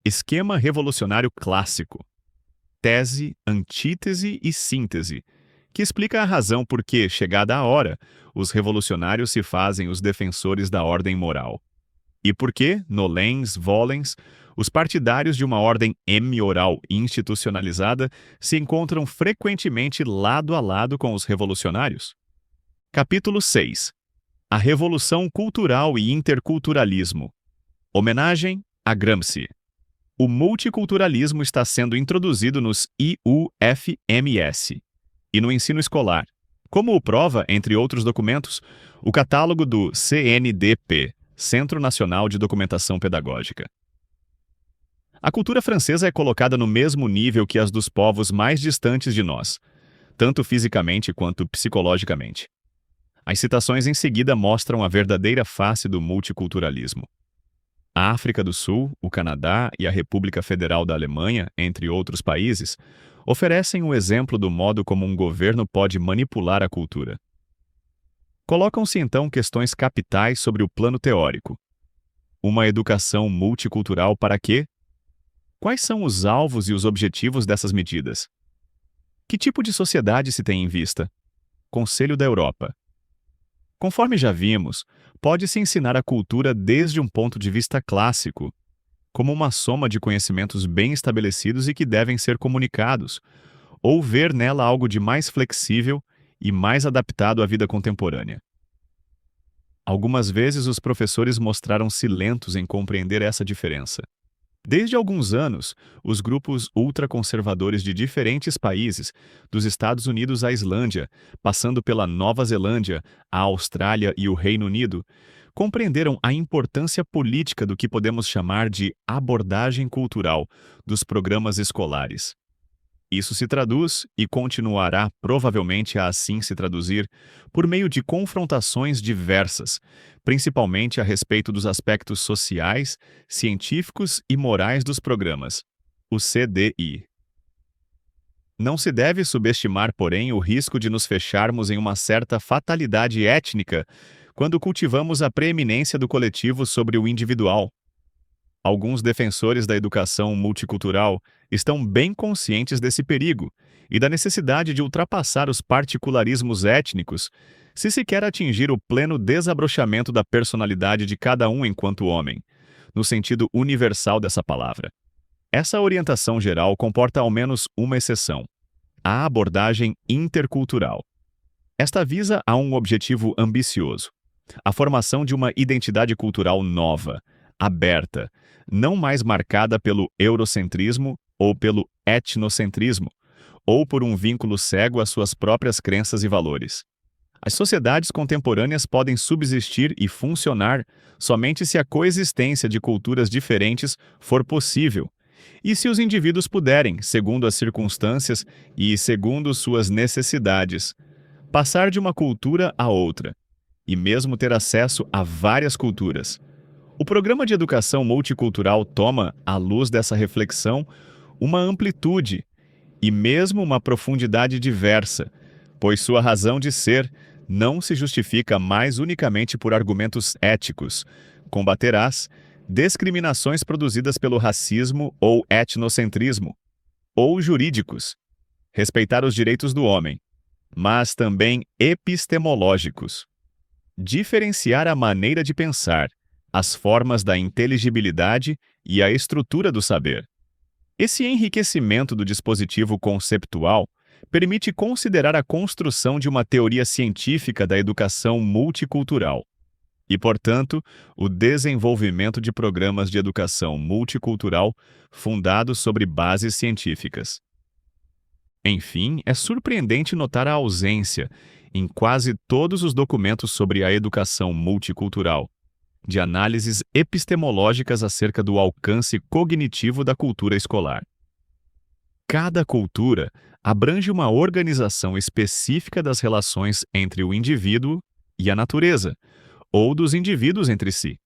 Esquema revolucionário clássico. Tese, antítese e síntese, que explica a razão por que, chegada a hora, os revolucionários se fazem os defensores da ordem moral. E por que, nolens volens, os partidários de uma ordem emioral institucionalizada se encontram frequentemente lado a lado com os revolucionários? Capítulo 6. A Revolução Cultural e Interculturalismo. Homenagem a Gramsci. O multiculturalismo está sendo introduzido nos IUFMS e no ensino escolar, como o prova, entre outros documentos, o catálogo do CNDP, Centro Nacional de Documentação Pedagógica. A cultura francesa é colocada no mesmo nível que as dos povos mais distantes de nós, tanto fisicamente quanto psicologicamente. As citações em seguida mostram a verdadeira face do multiculturalismo. A África do Sul, o Canadá e a República Federal da Alemanha, entre outros países, oferecem o exemplo do modo como um governo pode manipular a cultura. Colocam-se então questões capitais sobre o plano teórico. Uma educação multicultural para quê? Quais são os alvos e os objetivos dessas medidas? Que tipo de sociedade se tem em vista? Conselho da Europa. Conforme já vimos, pode-se ensinar a cultura desde um ponto de vista clássico, como uma soma de conhecimentos bem estabelecidos e que devem ser comunicados, ou ver nela algo de mais flexível e mais adaptado à vida contemporânea. Algumas vezes os professores mostraram-se lentos em compreender essa diferença. Desde alguns anos, os grupos ultraconservadores de diferentes países, dos Estados Unidos à Islândia, passando pela Nova Zelândia, a Austrália e o Reino Unido, compreenderam a importância política do que podemos chamar de abordagem cultural dos programas escolares. Isso se traduz, e continuará provavelmente a assim se traduzir, por meio de confrontações diversas, principalmente a respeito dos aspectos sociais, científicos e morais dos programas, o CDI. Não se deve subestimar, porém, o risco de nos fecharmos em uma certa fatalidade étnica quando cultivamos a preeminência do coletivo sobre o individual. Alguns defensores da educação multicultural estão bem conscientes desse perigo e da necessidade de ultrapassar os particularismos étnicos se se quer atingir o pleno desabrochamento da personalidade de cada um enquanto homem, no sentido universal dessa palavra. Essa orientação geral comporta ao menos uma exceção: a abordagem intercultural. Esta visa a um objetivo ambicioso: a formação de uma identidade cultural nova, aberta, não mais marcada pelo eurocentrismo ou pelo etnocentrismo, ou por um vínculo cego às suas próprias crenças e valores. As sociedades contemporâneas podem subsistir e funcionar somente se a coexistência de culturas diferentes for possível, e se os indivíduos puderem, segundo as circunstâncias e segundo suas necessidades, passar de uma cultura a outra, e mesmo ter acesso a várias culturas. O programa de educação multicultural toma, à luz dessa reflexão, uma amplitude e mesmo uma profundidade diversa, pois sua razão de ser não se justifica mais unicamente por argumentos éticos. Combaterás discriminações produzidas pelo racismo ou etnocentrismo, ou jurídicos, respeitar os direitos do homem, mas também epistemológicos. Diferenciar a maneira de pensar, as formas da inteligibilidade e a estrutura do saber. Esse enriquecimento do dispositivo conceptual permite considerar a construção de uma teoria científica da educação multicultural e, portanto, o desenvolvimento de programas de educação multicultural fundados sobre bases científicas. Enfim, é surpreendente notar a ausência, em quase todos os documentos sobre a educação multicultural, de análises epistemológicas acerca do alcance cognitivo da cultura escolar. Cada cultura abrange uma organização específica das relações entre o indivíduo e a natureza, ou dos indivíduos entre si.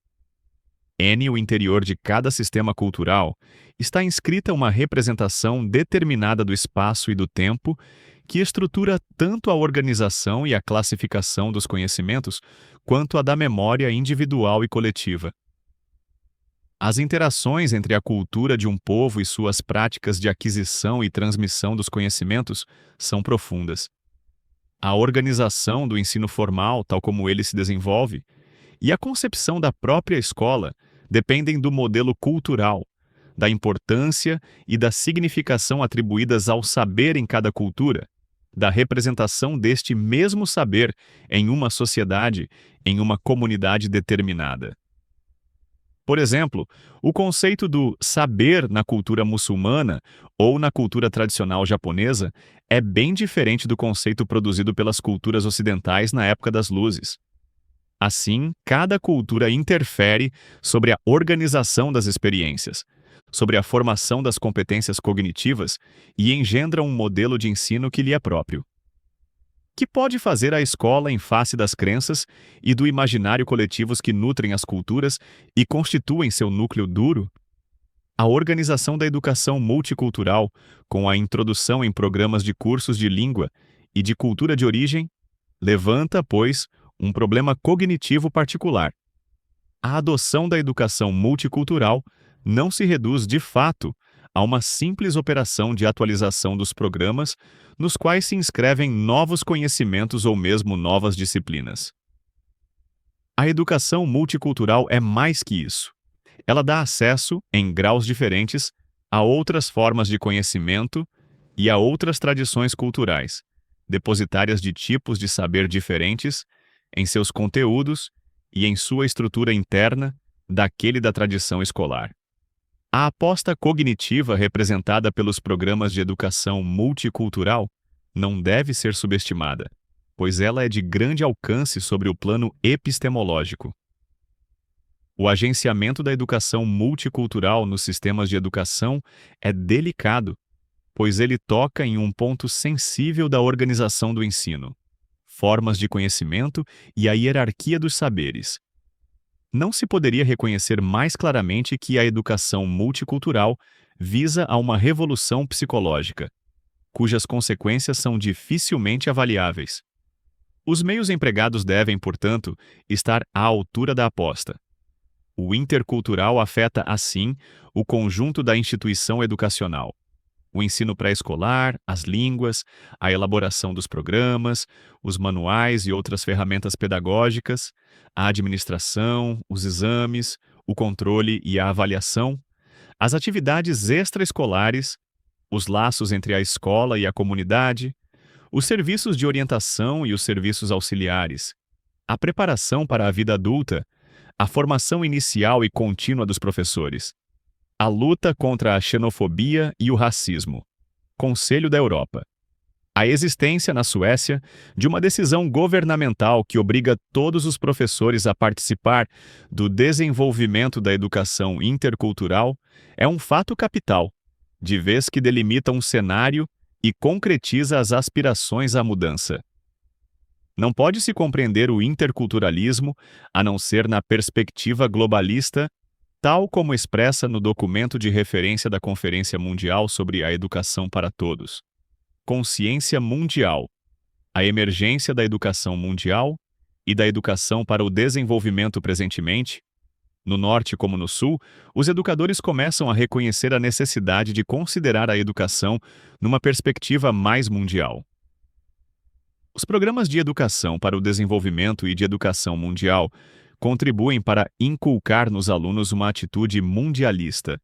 No interior de cada sistema cultural está inscrita uma representação determinada do espaço e do tempo que estrutura tanto a organização e a classificação dos conhecimentos quanto a da memória individual e coletiva. As interações entre a cultura de um povo e suas práticas de aquisição e transmissão dos conhecimentos são profundas. A organização do ensino formal, tal como ele se desenvolve, e a concepção da própria escola dependem do modelo cultural, da importância e da significação atribuídas ao saber em cada cultura, da representação deste mesmo saber em uma sociedade, em uma comunidade determinada. Por exemplo, o conceito do saber na cultura muçulmana ou na cultura tradicional japonesa é bem diferente do conceito produzido pelas culturas ocidentais na época das luzes. Assim, cada cultura interfere sobre a organização das experiências, sobre a formação das competências cognitivas e engendra um modelo de ensino que lhe é próprio. Que pode fazer a escola em face das crenças e do imaginário coletivos que nutrem as culturas e constituem seu núcleo duro? A organização da educação multicultural, com a introdução em programas de cursos de língua e de cultura de origem, levanta, pois, um problema cognitivo particular. A adoção da educação multicultural não se reduz, de fato, a uma simples operação de atualização dos programas nos quais se inscrevem novos conhecimentos ou mesmo novas disciplinas. A educação multicultural é mais que isso. Ela dá acesso, em graus diferentes, a outras formas de conhecimento e a outras tradições culturais, depositárias de tipos de saber diferentes, em seus conteúdos e em sua estrutura interna daquele da tradição escolar. A aposta cognitiva representada pelos programas de educação multicultural não deve ser subestimada, pois ela é de grande alcance sobre o plano epistemológico. O agenciamento da educação multicultural nos sistemas de educação é delicado, pois ele toca em um ponto sensível da organização do ensino, formas de conhecimento e a hierarquia dos saberes. Não se poderia reconhecer mais claramente que a educação multicultural visa a uma revolução psicológica, cujas consequências são dificilmente avaliáveis. Os meios empregados devem, portanto, estar à altura da aposta. O intercultural afeta, assim, o conjunto da instituição educacional. O ensino pré-escolar, as línguas, a elaboração dos programas, os manuais e outras ferramentas pedagógicas, a administração, os exames, o controle e a avaliação, as atividades extraescolares, os laços entre a escola e a comunidade, os serviços de orientação e os serviços auxiliares, a preparação para a vida adulta, a formação inicial e contínua dos professores, a luta contra a xenofobia e o racismo. Conselho da Europa. A existência na Suécia de uma decisão governamental que obriga todos os professores a participar do desenvolvimento da educação intercultural é um fato capital, de vez que delimita um cenário e concretiza as aspirações à mudança. Não pode-se compreender o interculturalismo a não ser na perspectiva globalista, tal como expressa no documento de referência da Conferência Mundial sobre a Educação para Todos. Consciência Mundial. A emergência da educação mundial e da educação para o desenvolvimento presentemente. No norte como no sul, os educadores começam a reconhecer a necessidade de considerar a educação numa perspectiva mais mundial. Os programas de educação para o desenvolvimento e de educação mundial contribuem para inculcar nos alunos uma atitude mundialista,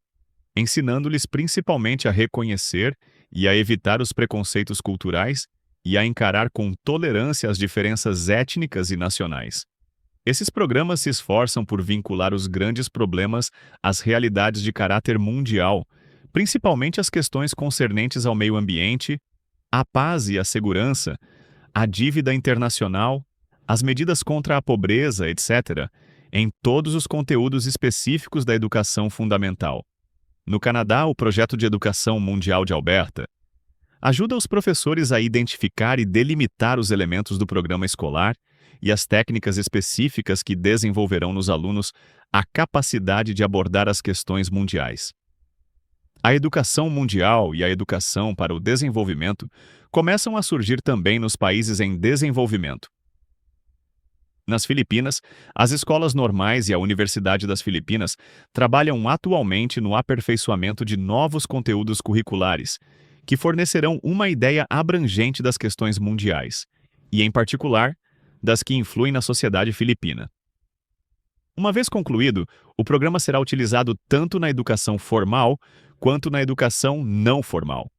ensinando-lhes principalmente a reconhecer e a evitar os preconceitos culturais e a encarar com tolerância as diferenças étnicas e nacionais. Esses programas se esforçam por vincular os grandes problemas às realidades de caráter mundial, principalmente as questões concernentes ao meio ambiente, à paz e à segurança, à dívida internacional, as medidas contra a pobreza, etc., em todos os conteúdos específicos da educação fundamental. No Canadá, o Projeto de Educação Mundial de Alberta ajuda os professores a identificar e delimitar os elementos do programa escolar e as técnicas específicas que desenvolverão nos alunos a capacidade de abordar as questões mundiais. A educação mundial e a educação para o desenvolvimento começam a surgir também nos países em desenvolvimento. Nas Filipinas, as escolas normais e a Universidade das Filipinas trabalham atualmente no aperfeiçoamento de novos conteúdos curriculares, que fornecerão uma ideia abrangente das questões mundiais, e, em particular, das que influem na sociedade filipina. Uma vez concluído, o programa será utilizado tanto na educação formal quanto na educação não formal.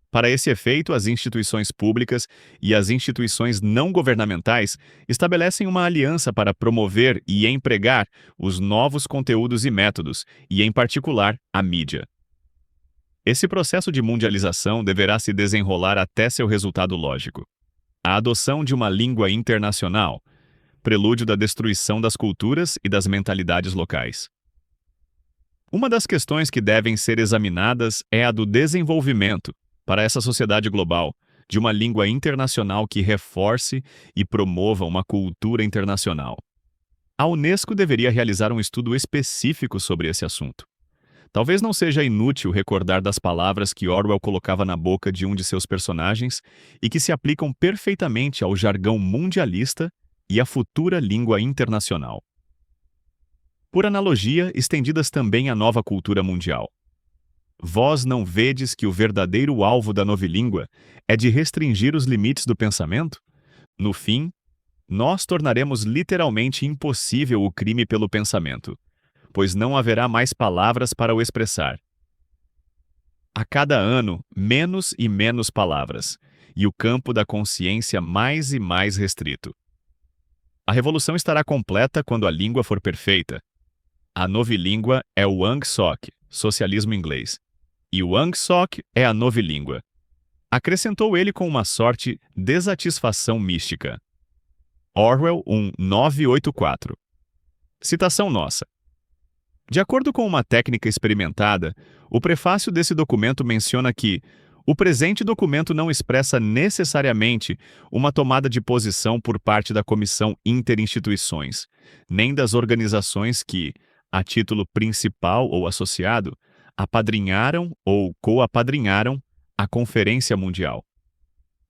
Para esse efeito, as instituições públicas e as instituições não governamentais estabelecem uma aliança para promover e empregar os novos conteúdos e métodos, e, em particular, a mídia. Esse processo de mundialização deverá se desenrolar até seu resultado lógico: a adoção de uma língua internacional, prelúdio da destruição das culturas e das mentalidades locais. Uma das questões que devem ser examinadas é a do desenvolvimento, para essa sociedade global, de uma língua internacional que reforce e promova uma cultura internacional. A Unesco deveria realizar um estudo específico sobre esse assunto. Talvez não seja inútil recordar das palavras que Orwell colocava na boca de um de seus personagens e que se aplicam perfeitamente ao jargão mundialista e à futura língua internacional. Por analogia, estendidas também à nova cultura mundial. Vós não vedes que o verdadeiro alvo da novilíngua é de restringir os limites do pensamento? No fim, nós tornaremos literalmente impossível o crime pelo pensamento, pois não haverá mais palavras para o expressar. A cada ano, menos e menos palavras, e o campo da consciência mais e mais restrito. A revolução estará completa quando a língua for perfeita. A novilíngua é o Ang Sok, socialismo inglês, e o Ang Sok é a novilíngua. Acrescentou ele com uma sorte desatisfação mística. Orwell 1984. Citação nossa. De acordo com uma técnica experimentada, o prefácio desse documento menciona que o presente documento não expressa necessariamente uma tomada de posição por parte da Comissão Interinstituições, nem das organizações que, a título principal ou associado, apadrinharam ou coapadrinharam a Conferência Mundial.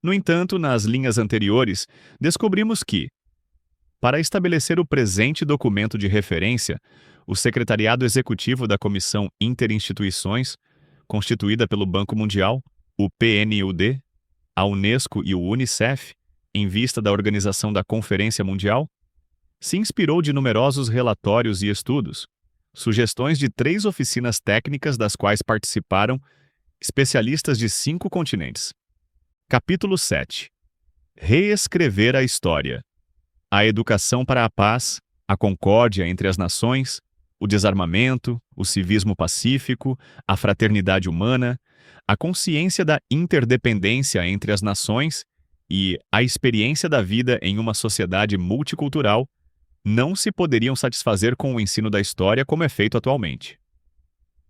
No entanto, nas linhas anteriores, descobrimos que, para estabelecer o presente documento de referência, o Secretariado Executivo da Comissão Interinstituições, constituída pelo Banco Mundial, o PNUD, a Unesco e o UNICEF, em vista da organização da Conferência Mundial, se inspirou de numerosos relatórios e estudos, sugestões de 3 oficinas técnicas das quais participaram especialistas de 5 continentes. Capítulo 7. Reescrever a história. A educação para a paz, a concórdia entre as nações, o desarmamento, o civismo pacífico, a fraternidade humana, a consciência da interdependência entre as nações e a experiência da vida em uma sociedade multicultural não se poderiam satisfazer com o ensino da história como é feito atualmente.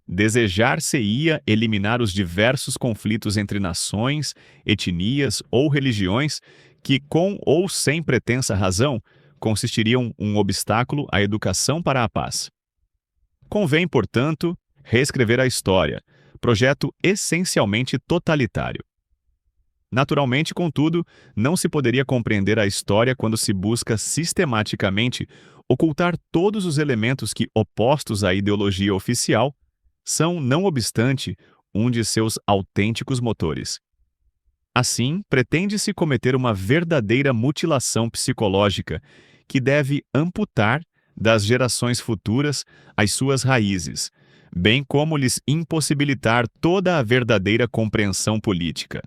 Desejar-se-ia eliminar os diversos conflitos entre nações, etnias ou religiões que, com ou sem pretensa razão, constituiriam um obstáculo à educação para a paz. Convém, portanto, reescrever a história, projeto essencialmente totalitário. Naturalmente, contudo, não se poderia compreender a história quando se busca sistematicamente ocultar todos os elementos que, opostos à ideologia oficial, são, não obstante, um de seus autênticos motores. Assim, pretende-se cometer uma verdadeira mutilação psicológica que deve amputar das gerações futuras as suas raízes, bem como lhes impossibilitar toda a verdadeira compreensão política.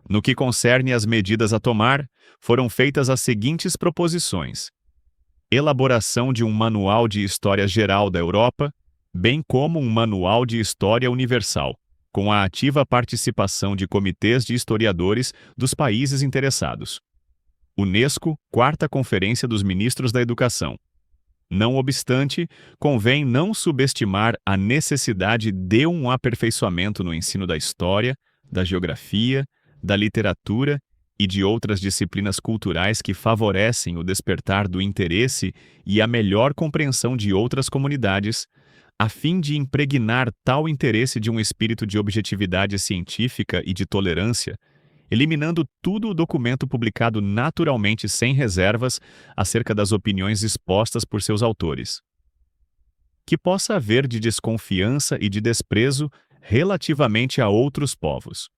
No que concerne às medidas a tomar, foram feitas as seguintes proposições: elaboração de um manual de história geral da Europa, bem como um manual de história universal, com a ativa participação de comitês de historiadores dos países interessados. Unesco, 4ª Conferência dos Ministros da Educação. Não obstante, convém não subestimar a necessidade de um aperfeiçoamento no ensino da história, da geografia, da literatura e de outras disciplinas culturais que favorecem o despertar do interesse e a melhor compreensão de outras comunidades, a fim de impregnar tal interesse de um espírito de objetividade científica e de tolerância, eliminando tudo o documento publicado naturalmente sem reservas acerca das opiniões expostas por seus autores. Que possa haver de desconfiança e de desprezo relativamente a outros povos.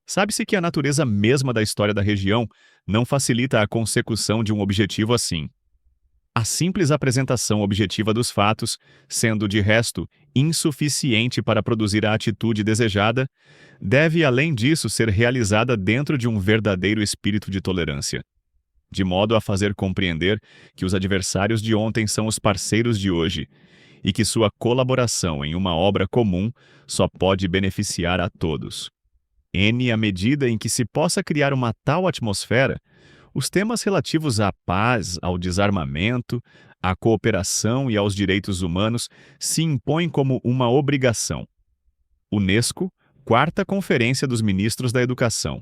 Sabe-se que a natureza mesma da história da região não facilita a consecução de um objetivo assim. A simples apresentação objetiva dos fatos, sendo de resto insuficiente para produzir a atitude desejada, deve, além disso, ser realizada dentro de um verdadeiro espírito de tolerância, de modo a fazer compreender que os adversários de ontem são os parceiros de hoje e que sua colaboração em uma obra comum só pode beneficiar a todos. À medida em que se possa criar uma tal atmosfera, os temas relativos à paz, ao desarmamento, à cooperação e aos direitos humanos se impõem como uma obrigação. Unesco, Quarta Conferência dos Ministros da Educação.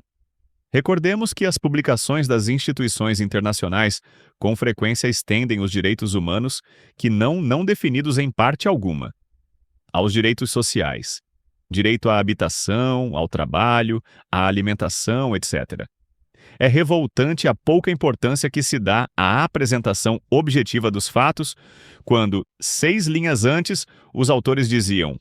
Recordemos que as publicações das instituições internacionais com frequência estendem os direitos humanos que não definidos em parte alguma. Aos direitos sociais, direito à habitação, ao trabalho, à alimentação, etc. É revoltante a pouca importância que se dá à apresentação objetiva dos fatos, quando, 6 linhas antes, os autores diziam: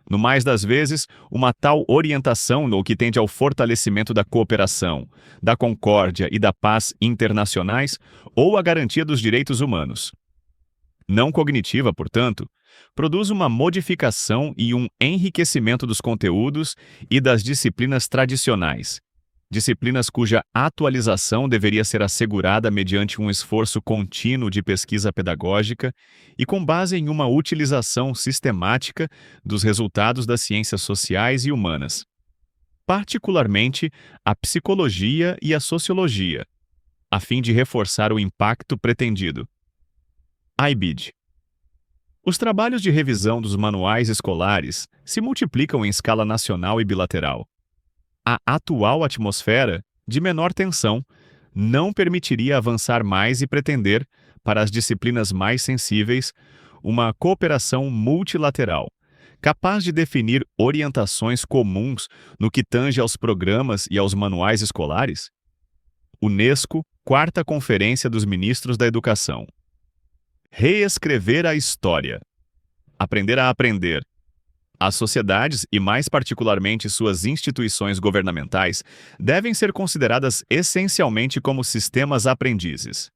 no mais das vezes, uma tal orientação no que tende ao fortalecimento da cooperação, da concórdia e da paz internacionais ou à garantia dos direitos humanos. Não cognitiva, portanto, produz uma modificação e um enriquecimento dos conteúdos e das disciplinas tradicionais, disciplinas cuja atualização deveria ser assegurada mediante um esforço contínuo de pesquisa pedagógica e com base em uma utilização sistemática dos resultados das ciências sociais e humanas, particularmente a psicologia e a sociologia, a fim de reforçar o impacto pretendido. IBID. Os trabalhos de revisão dos manuais escolares se multiplicam em escala nacional e bilateral. A atual atmosfera, de menor tensão, não permitiria avançar mais e pretender, para as disciplinas mais sensíveis, uma cooperação multilateral, capaz de definir orientações comuns no que tange aos programas e aos manuais escolares? Unesco, Quarta Conferência dos Ministros da Educação. Reescrever a história. Aprender a aprender. As sociedades, e mais particularmente suas instituições governamentais, devem ser consideradas essencialmente como sistemas aprendizes.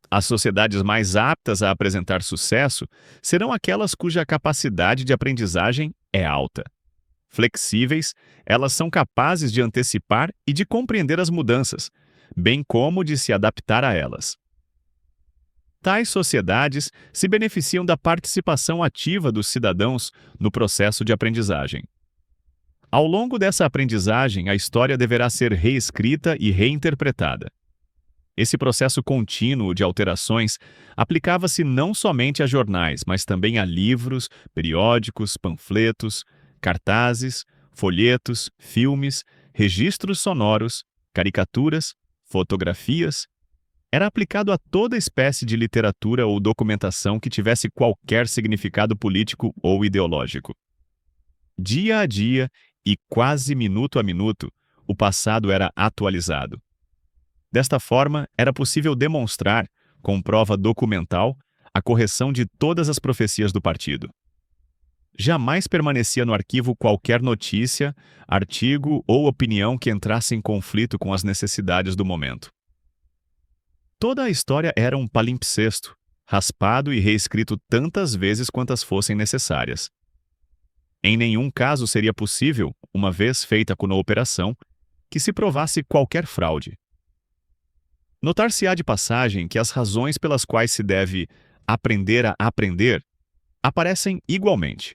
As sociedades mais aptas a apresentar sucesso serão aquelas cuja capacidade de aprendizagem é alta. Flexíveis, elas são capazes de antecipar e de compreender as mudanças, bem como de se adaptar a elas. Tais sociedades se beneficiam da participação ativa dos cidadãos no processo de aprendizagem. Ao longo dessa aprendizagem, a história deverá ser reescrita e reinterpretada. Esse processo contínuo de alterações aplicava-se não somente a jornais, mas também a livros, periódicos, panfletos, cartazes, folhetos, filmes, registros sonoros, caricaturas, fotografias. Era aplicado a toda espécie de literatura ou documentação que tivesse qualquer significado político ou ideológico. Dia a dia e quase minuto a minuto, o passado era atualizado. Desta forma, era possível demonstrar, com prova documental, a correção de todas as profecias do partido. Jamais permanecia no arquivo qualquer notícia, artigo ou opinião que entrasse em conflito com as necessidades do momento. Toda a história era um palimpsesto, raspado e reescrito tantas vezes quantas fossem necessárias. Em nenhum caso seria possível, uma vez feita a operação, que se provasse qualquer fraude. Notar-se-á de passagem que as razões pelas quais se deve aprender a aprender aparecem igualmente.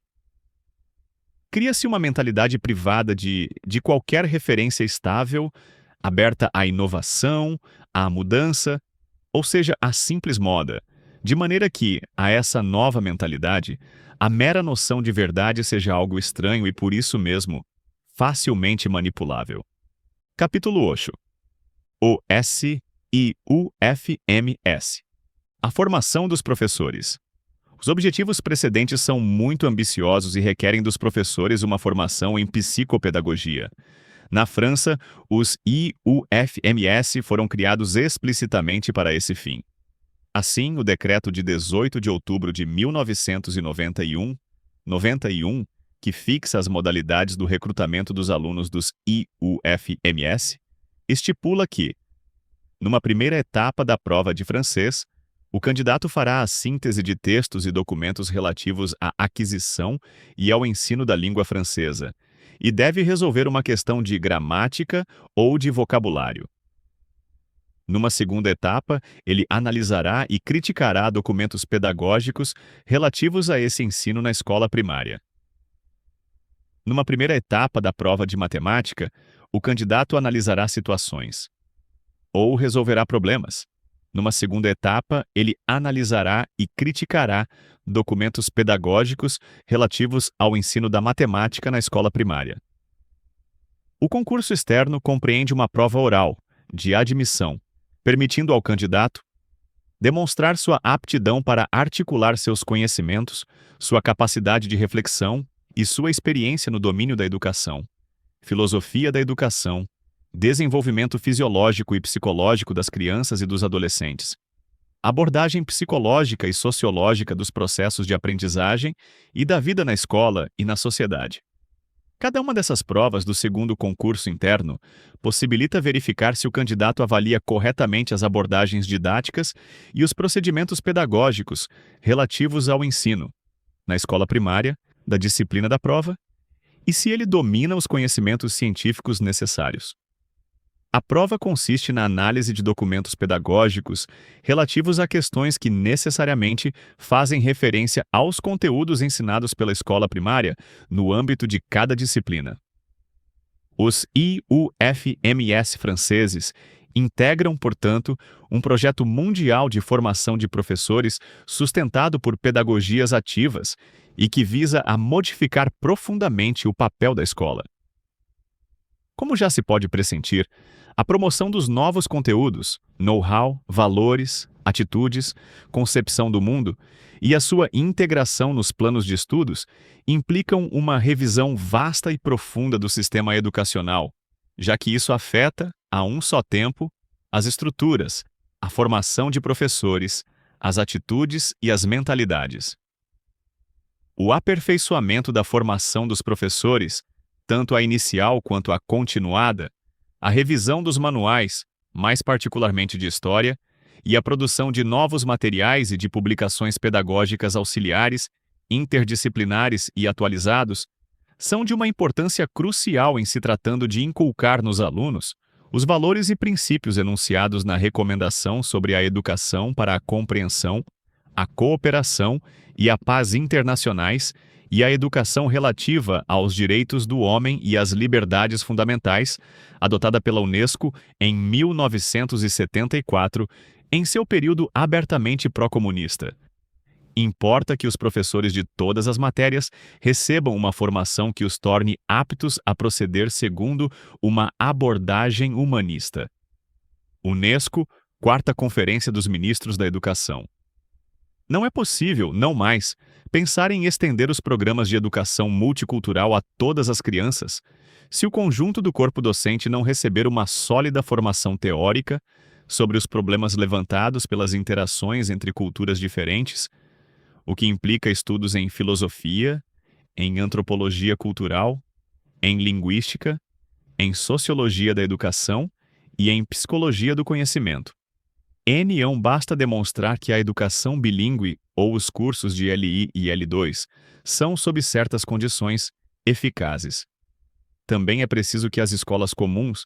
Cria-se uma mentalidade privada de qualquer referência estável, aberta à inovação, à mudança, ou seja, à simples moda, de maneira que, a essa nova mentalidade, a mera noção de verdade seja algo estranho e, por isso mesmo, facilmente manipulável. Capítulo 8. O S e UFMS. A formação dos professores. Os objetivos precedentes são muito ambiciosos e requerem dos professores uma formação em psicopedagogia, Na França, os IUFMS foram criados explicitamente para esse fim. Assim, o decreto de 18 de outubro de 1991, que fixa as modalidades do recrutamento dos alunos dos IUFMS, estipula que, numa primeira etapa da prova de francês, o candidato fará a síntese de textos e documentos relativos à aquisição e ao ensino da língua francesa, e deve resolver uma questão de gramática ou de vocabulário. Numa segunda etapa, ele analisará e criticará documentos pedagógicos relativos a esse ensino na escola primária. Numa primeira etapa da prova de matemática, o candidato analisará situações ou resolverá problemas. Numa segunda etapa, ele analisará e criticará documentos pedagógicos relativos ao ensino da matemática na escola primária. O concurso externo compreende uma prova oral, de admissão, permitindo ao candidato demonstrar sua aptidão para articular seus conhecimentos, sua capacidade de reflexão e sua experiência no domínio da educação, filosofia da educação, desenvolvimento fisiológico e psicológico das crianças e dos adolescentes, abordagem psicológica e sociológica dos processos de aprendizagem e da vida na escola e na sociedade. Cada uma dessas provas do segundo concurso interno possibilita verificar se o candidato avalia corretamente as abordagens didáticas e os procedimentos pedagógicos relativos ao ensino, na escola primária, da disciplina da prova, e se ele domina os conhecimentos científicos necessários. A prova consiste na análise de documentos pedagógicos relativos a questões que necessariamente fazem referência aos conteúdos ensinados pela escola primária no âmbito de cada disciplina. Os IUFMS franceses integram, portanto, um projeto mundial de formação de professores sustentado por pedagogias ativas e que visa a modificar profundamente o papel da escola. Como já se pode pressentir, a promoção dos novos conteúdos, know-how, valores, atitudes, concepção do mundo e a sua integração nos planos de estudos implicam uma revisão vasta e profunda do sistema educacional, já que isso afeta, a um só tempo, as estruturas, a formação de professores, as atitudes e as mentalidades. O aperfeiçoamento da formação dos professores, tanto a inicial quanto a continuada, a revisão dos manuais, mais particularmente de história, e a produção de novos materiais e de publicações pedagógicas auxiliares, interdisciplinares e atualizados, são de uma importância crucial em se tratando de inculcar nos alunos os valores e princípios enunciados na Recomendação sobre a Educação para a Compreensão, a Cooperação e a Paz Internacionais e a Educação Relativa aos Direitos do Homem e às Liberdades Fundamentais, adotada pela Unesco em 1974, em seu período abertamente pró-comunista. Importa que os professores de todas as matérias recebam uma formação que os torne aptos a proceder segundo uma abordagem humanista. Unesco, Quarta Conferência dos Ministros da Educação. Não é possível, não mais, pensar em estender os programas de educação multicultural a todas as crianças, se o conjunto do corpo docente não receber uma sólida formação teórica sobre os problemas levantados pelas interações entre culturas diferentes, o que implica estudos em filosofia, em antropologia cultural, em linguística, em sociologia da educação e em psicologia do conhecimento. Basta demonstrar que a educação bilíngue ou os cursos de LI e L2 são, sob certas condições, eficazes. Também é preciso que as escolas comuns,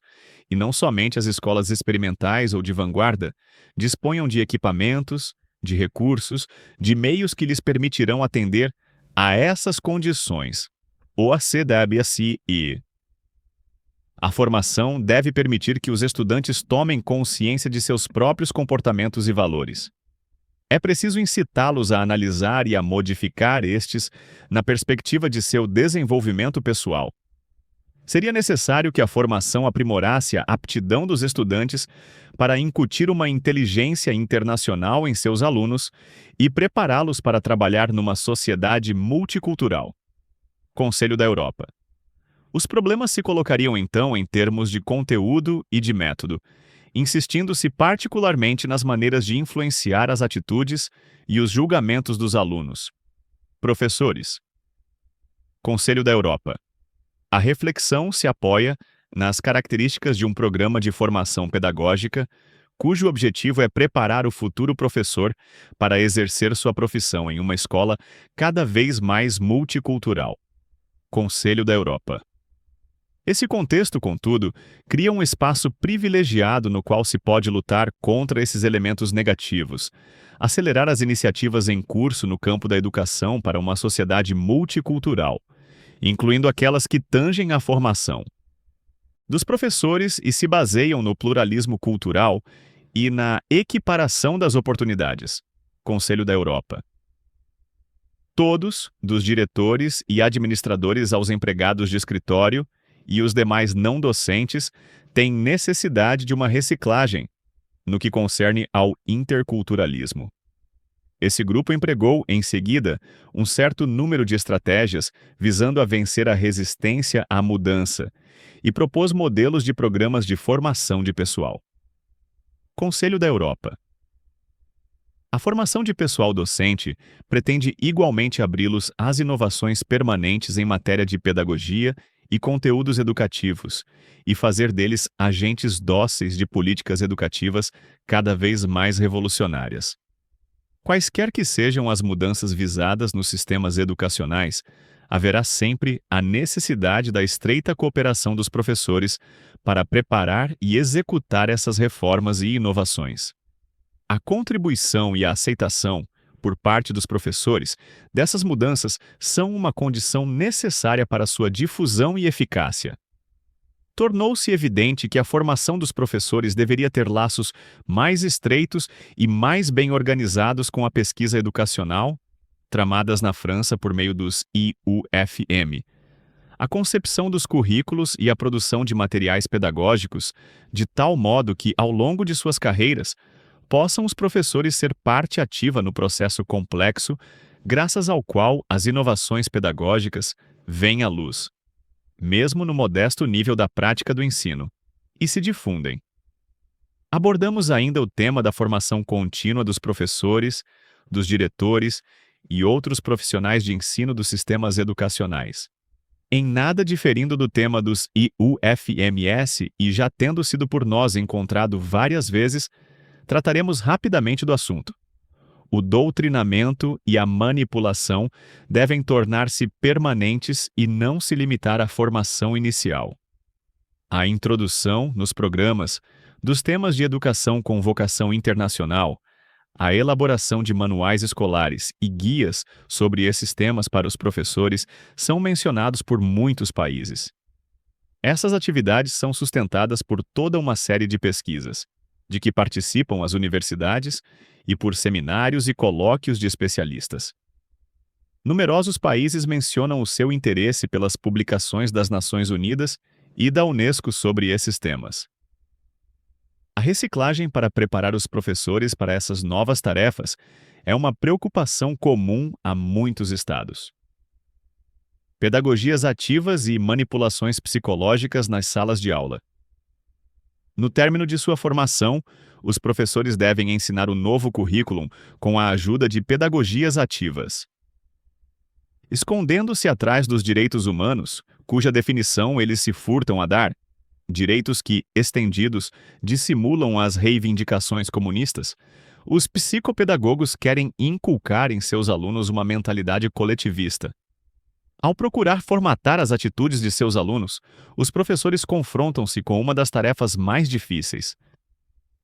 e não somente as escolas experimentais ou de vanguarda, disponham de equipamentos, de recursos, de meios que lhes permitirão atender a essas condições. A formação deve permitir que os estudantes tomem consciência de seus próprios comportamentos e valores. É preciso incitá-los a analisar e a modificar estes na perspectiva de seu desenvolvimento pessoal. Seria necessário que a formação aprimorasse a aptidão dos estudantes para incutir uma inteligência internacional em seus alunos e prepará-los para trabalhar numa sociedade multicultural. Conselho da Europa. Os problemas se colocariam então em termos de conteúdo e de método, insistindo-se particularmente nas maneiras de influenciar as atitudes e os julgamentos dos alunos. Professores. Conselho da Europa. A reflexão se apoia nas características de um programa de formação pedagógica, cujo objetivo é preparar o futuro professor para exercer sua profissão em uma escola cada vez mais multicultural. Conselho da Europa. Esse contexto, contudo, cria um espaço privilegiado no qual se pode lutar contra esses elementos negativos, acelerar as iniciativas em curso no campo da educação para uma sociedade multicultural, incluindo aquelas que tangem a formação dos professores e se baseiam no pluralismo cultural e na equiparação das oportunidades. Conselho da Europa. Todos, dos diretores e administradores aos empregados de escritório e os demais não docentes, têm necessidade de uma reciclagem no que concerne ao interculturalismo. Esse grupo empregou, em seguida, um certo número de estratégias visando a vencer a resistência à mudança e propôs modelos de programas de formação de pessoal. Conselho da Europa. A formação de pessoal docente pretende igualmente abri-los às inovações permanentes em matéria de pedagogia e conteúdos educativos, e fazer deles agentes dóceis de políticas educativas cada vez mais revolucionárias. Quaisquer que sejam as mudanças visadas nos sistemas educacionais, haverá sempre a necessidade da estreita cooperação dos professores para preparar e executar essas reformas e inovações. A contribuição e a aceitação, por parte dos professores, dessas mudanças são uma condição necessária para sua difusão e eficácia. Tornou-se evidente que a formação dos professores deveria ter laços mais estreitos e mais bem organizados com a pesquisa educacional, tramadas na França por meio dos IUFM, a concepção dos currículos e a produção de materiais pedagógicos, de tal modo que, ao longo de suas carreiras, possam os professores ser parte ativa no processo complexo, graças ao qual as inovações pedagógicas vêm à luz, mesmo no modesto nível da prática do ensino, e se difundem. Abordamos ainda o tema da formação contínua dos professores, dos diretores e outros profissionais de ensino dos sistemas educacionais. Em nada diferindo do tema dos IUFMS e já tendo sido por nós encontrado várias vezes, trataremos rapidamente do assunto. O doutrinamento e a manipulação devem tornar-se permanentes e não se limitar à formação inicial. A introdução, nos programas, dos temas de educação com vocação internacional, a elaboração de manuais escolares e guias sobre esses temas para os professores são mencionados por muitos países. Essas atividades são sustentadas por toda uma série de pesquisas, de que participam as universidades e por seminários e colóquios de especialistas. Numerosos países mencionam o seu interesse pelas publicações das Nações Unidas e da Unesco sobre esses temas. A reciclagem para preparar os professores para essas novas tarefas é uma preocupação comum a muitos estados. Pedagogias ativas e manipulações psicológicas nas salas de aula. No término de sua formação, os professores devem ensinar o novo currículo com a ajuda de pedagogias ativas. Escondendo-se atrás dos direitos humanos, cuja definição eles se furtam a dar, direitos que, estendidos, dissimulam as reivindicações comunistas, os psicopedagogos querem inculcar em seus alunos uma mentalidade coletivista. Ao procurar formatar as atitudes de seus alunos, os professores confrontam-se com uma das tarefas mais difíceis.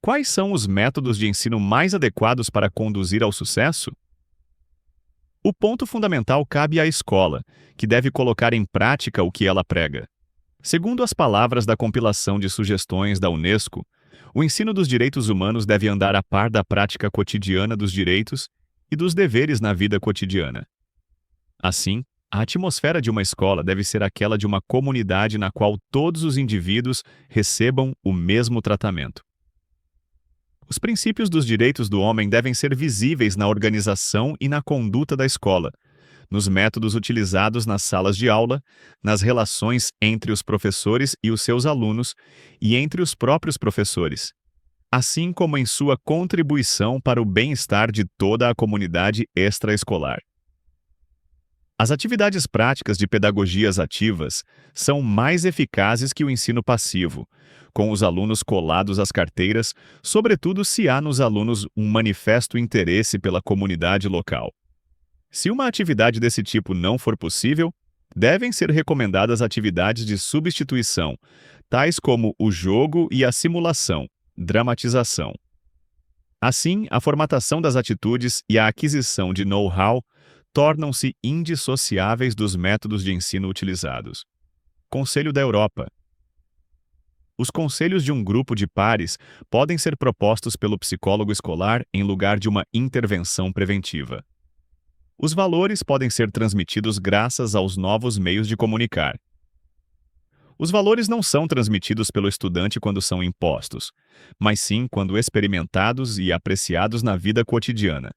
Quais são os métodos de ensino mais adequados para conduzir ao sucesso? O ponto fundamental cabe à escola, que deve colocar em prática o que ela prega. Segundo as palavras da compilação de sugestões da Unesco, o ensino dos direitos humanos deve andar a par da prática cotidiana dos direitos e dos deveres na vida cotidiana. Assim, a atmosfera de uma escola deve ser aquela de uma comunidade na qual todos os indivíduos recebam o mesmo tratamento. Os princípios dos direitos do homem devem ser visíveis na organização e na conduta da escola, nos métodos utilizados nas salas de aula, nas relações entre os professores e os seus alunos e entre os próprios professores, assim como em sua contribuição para o bem-estar de toda a comunidade extraescolar. As atividades práticas de pedagogias ativas são mais eficazes que o ensino passivo, com os alunos colados às carteiras, sobretudo se há nos alunos um manifesto interesse pela comunidade local. Se uma atividade desse tipo não for possível, devem ser recomendadas atividades de substituição, tais como o jogo e a simulação, dramatização. Assim, a formatação das atitudes e a aquisição de know-how tornam-se indissociáveis dos métodos de ensino utilizados. Conselho da Europa. Os conselhos de um grupo de pares podem ser propostos pelo psicólogo escolar em lugar de uma intervenção preventiva. Os valores podem ser transmitidos graças aos novos meios de comunicar. Os valores não são transmitidos pelo estudante quando são impostos, mas sim quando experimentados e apreciados na vida cotidiana.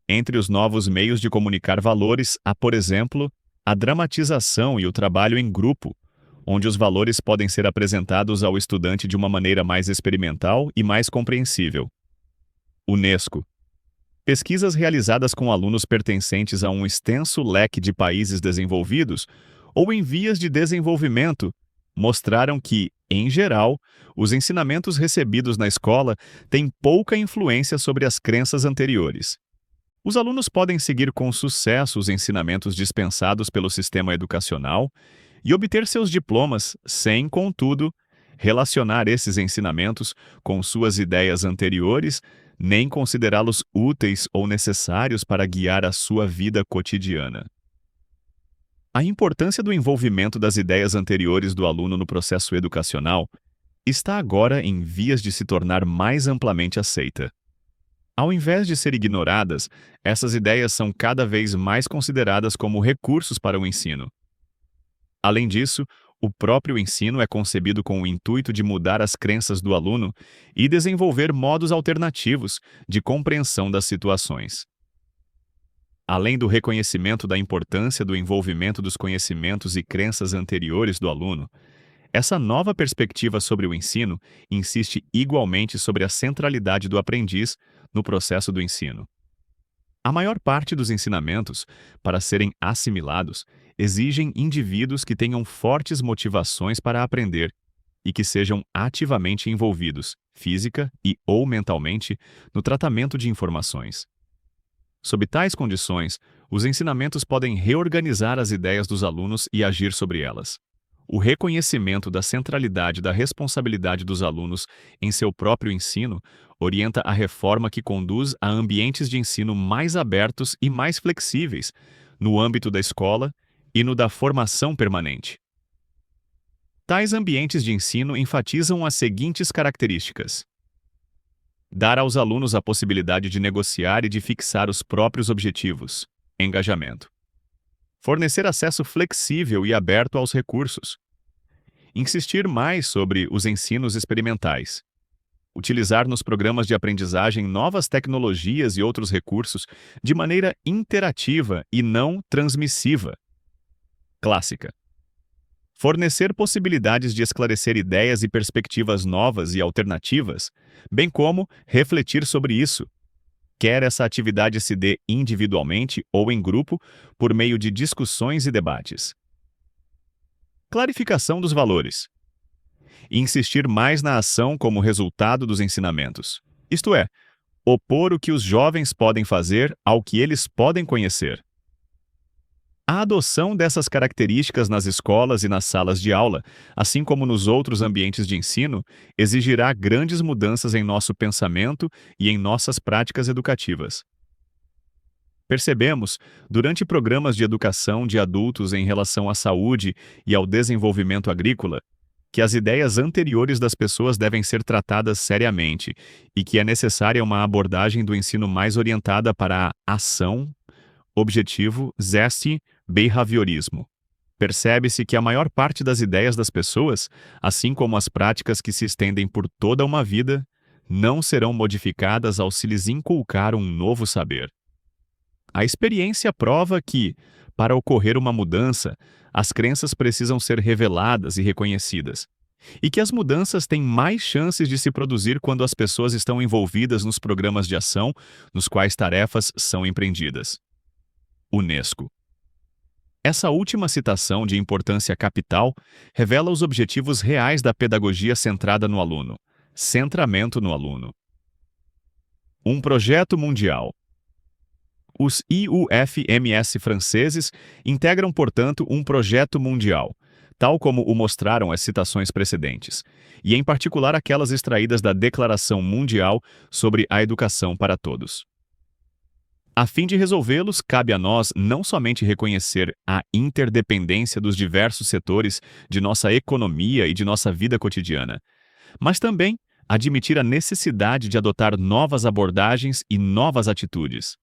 Entre os novos meios de comunicar valores há, por exemplo, a dramatização e o trabalho em grupo, onde os valores podem ser apresentados ao estudante de uma maneira mais experimental e mais compreensível. UNESCO. Pesquisas realizadas com alunos pertencentes a um extenso leque de países desenvolvidos ou em vias de desenvolvimento mostraram que, em geral, os ensinamentos recebidos na escola têm pouca influência sobre as crenças anteriores. Os alunos podem seguir com sucesso os ensinamentos dispensados pelo sistema educacional e obter seus diplomas sem, contudo, relacionar esses ensinamentos com suas ideias anteriores, nem considerá-los úteis ou necessários para guiar a sua vida cotidiana. A importância do envolvimento das ideias anteriores do aluno no processo educacional está agora em vias de se tornar mais amplamente aceita. Ao invés de ser ignoradas, essas ideias são cada vez mais consideradas como recursos para o ensino. Além disso, o próprio ensino é concebido com o intuito de mudar as crenças do aluno e desenvolver modos alternativos de compreensão das situações. Além do reconhecimento da importância do envolvimento dos conhecimentos e crenças anteriores do aluno, essa nova perspectiva sobre o ensino insiste igualmente sobre a centralidade do aprendiz no processo do ensino. A maior parte dos ensinamentos, para serem assimilados, exigem indivíduos que tenham fortes motivações para aprender e que sejam ativamente envolvidos, física e ou mentalmente, no tratamento de informações. Sob tais condições, os ensinamentos podem reorganizar as ideias dos alunos e agir sobre elas. O reconhecimento da centralidade da responsabilidade dos alunos em seu próprio ensino orienta a reforma que conduz a ambientes de ensino mais abertos e mais flexíveis, no âmbito da escola e no da formação permanente. Tais ambientes de ensino enfatizam as seguintes características: dar aos alunos a possibilidade de negociar e de fixar os próprios objetivos, engajamento. Fornecer acesso flexível e aberto aos recursos. Insistir mais sobre os ensinos experimentais. Utilizar nos programas de aprendizagem novas tecnologias e outros recursos de maneira interativa e não transmissiva. Clássica. Fornecer possibilidades de esclarecer ideias e perspectivas novas e alternativas, bem como refletir sobre isso, quer essa atividade se dê individualmente ou em grupo, por meio de discussões e debates. Clarificação dos valores. Insistir mais na ação como resultado dos ensinamentos, isto é, opor o que os jovens podem fazer ao que eles podem conhecer. A adoção dessas características nas escolas e nas salas de aula, assim como nos outros ambientes de ensino, exigirá grandes mudanças em nosso pensamento e em nossas práticas educativas. Percebemos, durante programas de educação de adultos em relação à saúde e ao desenvolvimento agrícola, que as ideias anteriores das pessoas devem ser tratadas seriamente e que é necessária uma abordagem do ensino mais orientada para a ação, objetivo, zeste, behaviorismo. Percebe-se que a maior parte das ideias das pessoas, assim como as práticas que se estendem por toda uma vida, não serão modificadas ao se lhes inculcar um novo saber. A experiência prova que, para ocorrer uma mudança, as crenças precisam ser reveladas e reconhecidas, e que as mudanças têm mais chances de se produzir quando as pessoas estão envolvidas nos programas de ação nos quais tarefas são empreendidas. Unesco. Essa última citação de importância capital revela os objetivos reais da pedagogia centrada no aluno. Centramento no aluno. Um projeto mundial. Os IUFMS franceses integram, portanto, um projeto mundial, tal como o mostraram as citações precedentes, e em particular aquelas extraídas da Declaração Mundial sobre a Educação para Todos. A fim de resolvê-los, cabe a nós não somente reconhecer a interdependência dos diversos setores de nossa economia e de nossa vida cotidiana, mas também admitir a necessidade de adotar novas abordagens e novas atitudes.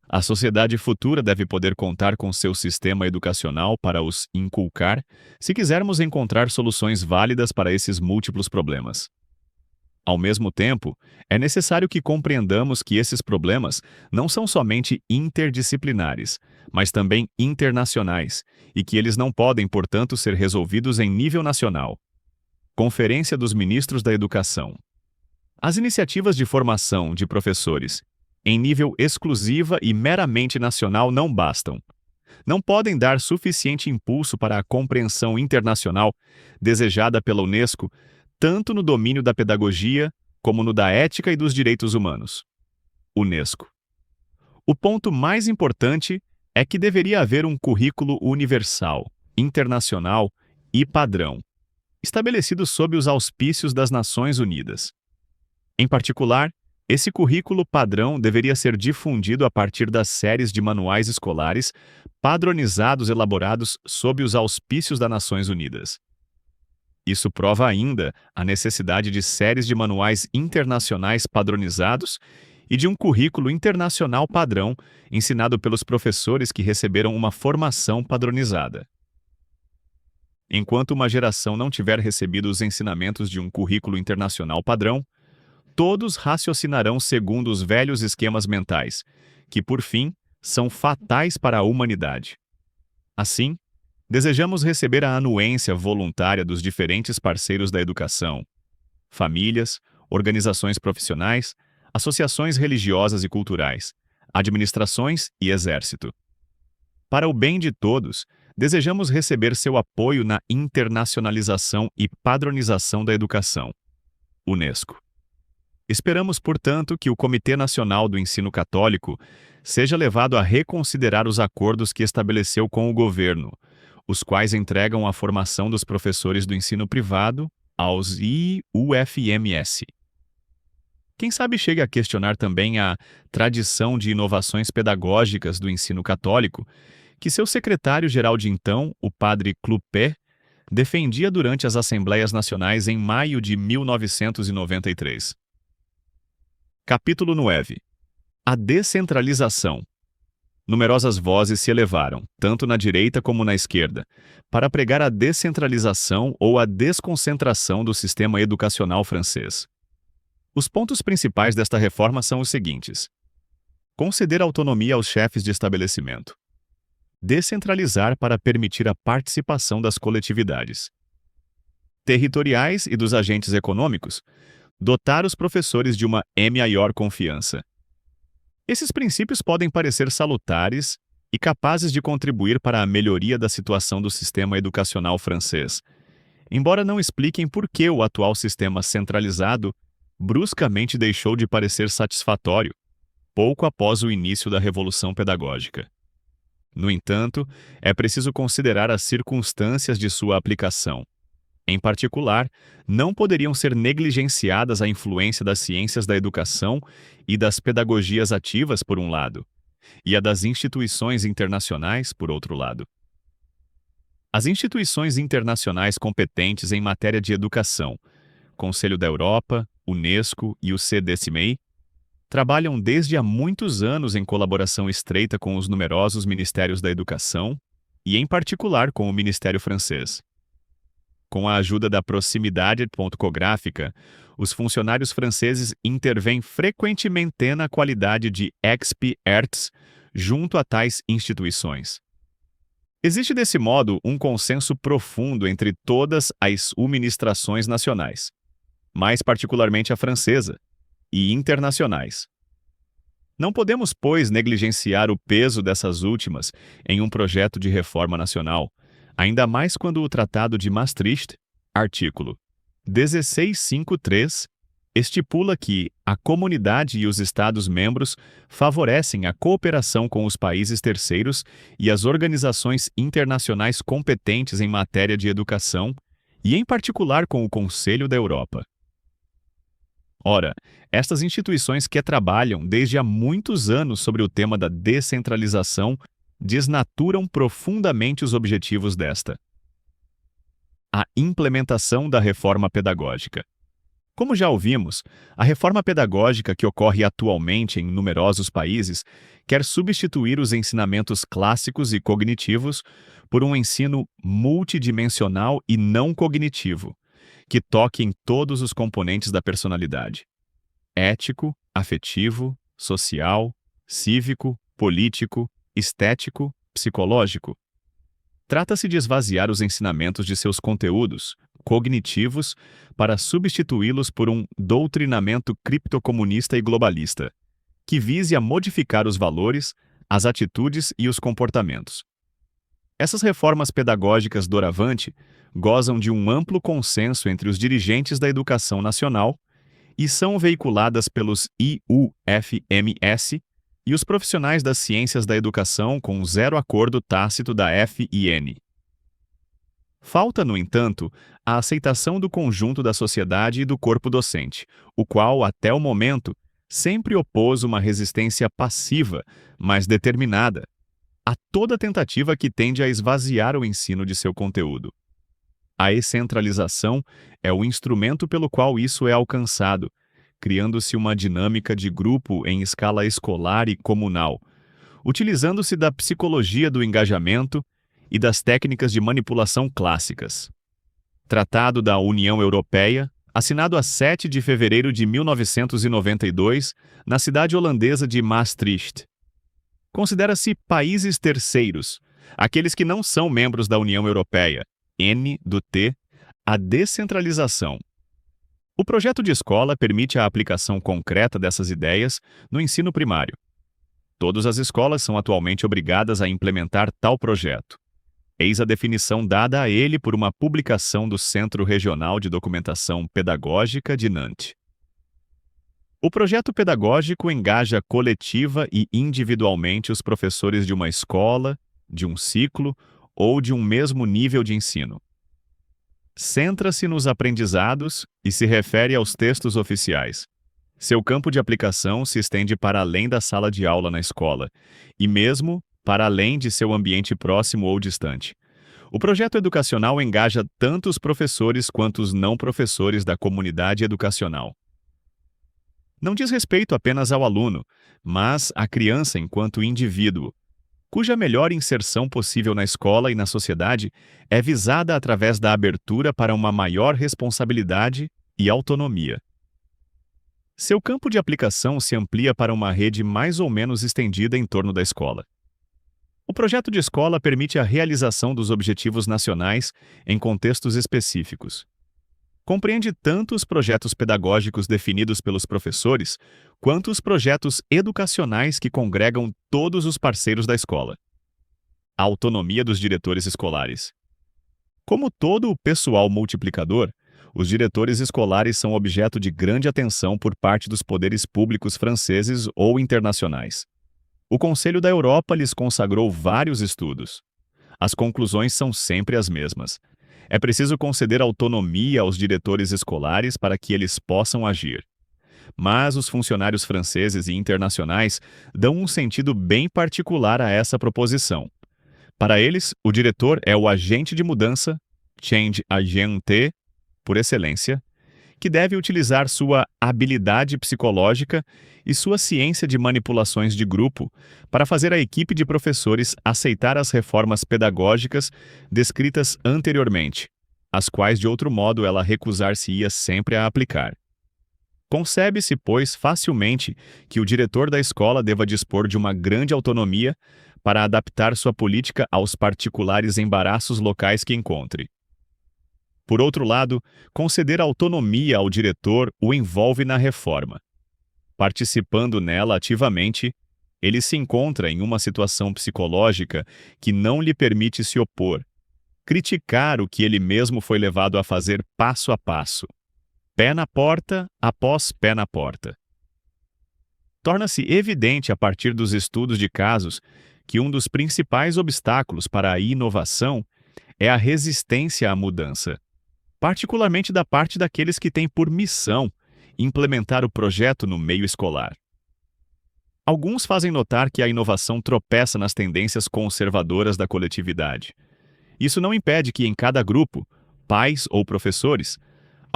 A sociedade futura deve poder contar com seu sistema educacional para os inculcar, se quisermos encontrar soluções válidas para esses múltiplos problemas. Ao mesmo tempo, é necessário que compreendamos que esses problemas não são somente interdisciplinares, mas também internacionais, e que eles não podem, portanto, ser resolvidos em nível nacional. Conferência dos Ministros da Educação. As iniciativas de formação de professores em nível exclusiva e meramente nacional não bastam. Não podem dar suficiente impulso para a compreensão internacional desejada pela Unesco, tanto no domínio da pedagogia como no da ética e dos direitos humanos. Unesco. O ponto mais importante é que deveria haver um currículo universal, internacional e padrão, estabelecido sob os auspícios das Nações Unidas. Em particular, esse currículo padrão deveria ser difundido a partir das séries de manuais escolares padronizados elaborados sob os auspícios das Nações Unidas. Isso prova ainda a necessidade de séries de manuais internacionais padronizados e de um currículo internacional padrão ensinado pelos professores que receberam uma formação padronizada. Enquanto uma geração não tiver recebido os ensinamentos de um currículo internacional padrão, todos raciocinarão segundo os velhos esquemas mentais, que, por fim, são fatais para a humanidade. Assim, desejamos receber a anuência voluntária dos diferentes parceiros da educação, famílias, organizações profissionais, associações religiosas e culturais, administrações e exército. Para o bem de todos, desejamos receber seu apoio na internacionalização e padronização da educação. Unesco. Esperamos, portanto, que o Comitê Nacional do Ensino Católico seja levado a reconsiderar os acordos que estabeleceu com o governo, os quais entregam a formação dos professores do ensino privado aos IUFMS. Quem sabe chegue a questionar também a tradição de inovações pedagógicas do ensino católico, que seu secretário-geral de então, o padre Clupé, defendia durante as Assembleias Nacionais em maio de 1993. Capítulo 9. A descentralização. Numerosas vozes se elevaram, tanto na direita como na esquerda, para pregar a descentralização ou a desconcentração do sistema educacional francês. Os pontos principais desta reforma são os seguintes: conceder autonomia aos chefes de estabelecimento, descentralizar para permitir a participação das coletividades territoriais e dos agentes econômicos, dotar os professores de uma maior confiança. Esses princípios podem parecer salutares e capazes de contribuir para a melhoria da situação do sistema educacional francês, embora não expliquem por que o atual sistema centralizado bruscamente deixou de parecer satisfatório, pouco após o início da Revolução Pedagógica. No entanto, é preciso considerar as circunstâncias de sua aplicação. Em particular, não poderiam ser negligenciadas a influência das ciências da educação e das pedagogias ativas, por um lado, e a das instituições internacionais, por outro lado. As instituições internacionais competentes em matéria de educação, Conselho da Europa, Unesco e o CDCMEI, trabalham desde há muitos anos em colaboração estreita com os numerosos ministérios da educação e, em particular, com o Ministério francês. Com a ajuda da proximidade pontográfica, os funcionários franceses intervêm frequentemente na qualidade de experts junto a tais instituições. Existe desse modo um consenso profundo entre todas as administrações nacionais, mais particularmente a francesa, e internacionais. Não podemos, pois, negligenciar o peso dessas últimas em um projeto de reforma nacional, ainda mais quando o Tratado de Maastricht, artículo 1653, estipula que a comunidade e os Estados-membros favorecem a cooperação com os países terceiros e as organizações internacionais competentes em matéria de educação, e em particular com o Conselho da Europa. Ora, estas instituições que trabalham desde há muitos anos sobre o tema da descentralização desnaturam profundamente os objetivos desta. A implementação da reforma pedagógica. Como já ouvimos, a reforma pedagógica que ocorre atualmente em numerosos países quer substituir os ensinamentos clássicos e cognitivos por um ensino multidimensional e não cognitivo, que toque em todos os componentes da personalidade: ético, afetivo, social, cívico, político, estético, psicológico. Trata-se de esvaziar os ensinamentos de seus conteúdos cognitivos para substituí-los por um doutrinamento criptocomunista e globalista, que vise a modificar os valores, as atitudes e os comportamentos. Essas reformas pedagógicas doravante gozam de um amplo consenso entre os dirigentes da educação nacional e são veiculadas pelos IUFMS e os profissionais das ciências da educação com zero acordo tácito da FIN. Falta, no entanto, a aceitação do conjunto da sociedade e do corpo docente, o qual, até o momento, sempre opôs uma resistência passiva, mas determinada, a toda tentativa que tende a esvaziar o ensino de seu conteúdo. A descentralização é o instrumento pelo qual isso é alcançado, criando-se uma dinâmica de grupo em escala escolar e comunal, utilizando-se da psicologia do engajamento e das técnicas de manipulação clássicas. Tratado da União Europeia, assinado a 7 de fevereiro de 1992, na cidade holandesa de Maastricht. Considera-se países terceiros, aqueles que não são membros da União Europeia, N do T, a descentralização. O projeto de escola permite a aplicação concreta dessas ideias no ensino primário. Todas as escolas são atualmente obrigadas a implementar tal projeto. Eis a definição dada a ele por uma publicação do Centro Regional de Documentação Pedagógica de Nantes. O projeto pedagógico engaja coletiva e individualmente os professores de uma escola, de um ciclo ou de um mesmo nível de ensino. Centra-se nos aprendizados e se refere aos textos oficiais. Seu campo de aplicação se estende para além da sala de aula na escola, e mesmo para além de seu ambiente próximo ou distante. O projeto educacional engaja tanto os professores quanto os não professores da comunidade educacional. Não diz respeito apenas ao aluno, mas à criança enquanto indivíduo, cuja melhor inserção possível na escola e na sociedade é visada através da abertura para uma maior responsabilidade e autonomia. Seu campo de aplicação se amplia para uma rede mais ou menos estendida em torno da escola. O projeto de escola permite a realização dos objetivos nacionais em contextos específicos. Compreende tanto os projetos pedagógicos definidos pelos professores, quanto os projetos educacionais que congregam todos os parceiros da escola. A autonomia dos diretores escolares. Como todo o pessoal multiplicador, os diretores escolares são objeto de grande atenção por parte dos poderes públicos franceses ou internacionais. O Conselho da Europa lhes consagrou vários estudos. As conclusões são sempre as mesmas. É preciso conceder autonomia aos diretores escolares para que eles possam agir. Mas os funcionários franceses e internacionais dão um sentido bem particular a essa proposição. Para eles, o diretor é o agente de mudança, change agent, por excelência, que deve utilizar sua habilidade psicológica e sua ciência de manipulações de grupo para fazer a equipe de professores aceitar as reformas pedagógicas descritas anteriormente, as quais de outro modo ela recusar-se-ia sempre a aplicar. Concebe-se, pois, facilmente que o diretor da escola deva dispor de uma grande autonomia para adaptar sua política aos particulares embaraços locais que encontre. Por outro lado, conceder autonomia ao diretor o envolve na reforma. Participando nela ativamente, ele se encontra em uma situação psicológica que não lhe permite se opor, criticar o que ele mesmo foi levado a fazer passo a passo, pé na porta após pé na porta. Torna-se evidente a partir dos estudos de casos que um dos principais obstáculos para a inovação é a resistência à mudança, particularmente da parte daqueles que têm por missão implementar o projeto no meio escolar. Alguns fazem notar que a inovação tropeça nas tendências conservadoras da coletividade. Isso não impede que em cada grupo, pais ou professores,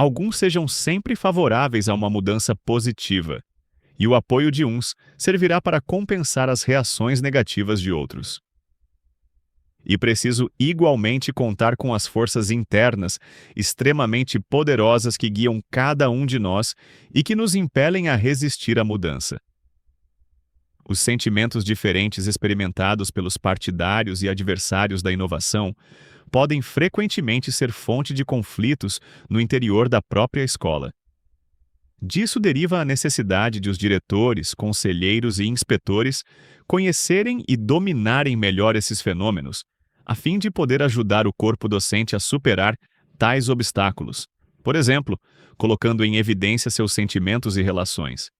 alguns sejam sempre favoráveis a uma mudança positiva, e o apoio de uns servirá para compensar as reações negativas de outros. E preciso igualmente contar com as forças internas extremamente poderosas que guiam cada um de nós e que nos impelem a resistir à mudança. Os sentimentos diferentes experimentados pelos partidários e adversários da inovação podem frequentemente ser fonte de conflitos no interior da própria escola. Disso deriva a necessidade de os diretores, conselheiros e inspetores conhecerem e dominarem melhor esses fenômenos, a fim de poder ajudar o corpo docente a superar tais obstáculos, por exemplo, colocando em evidência seus sentimentos e relações.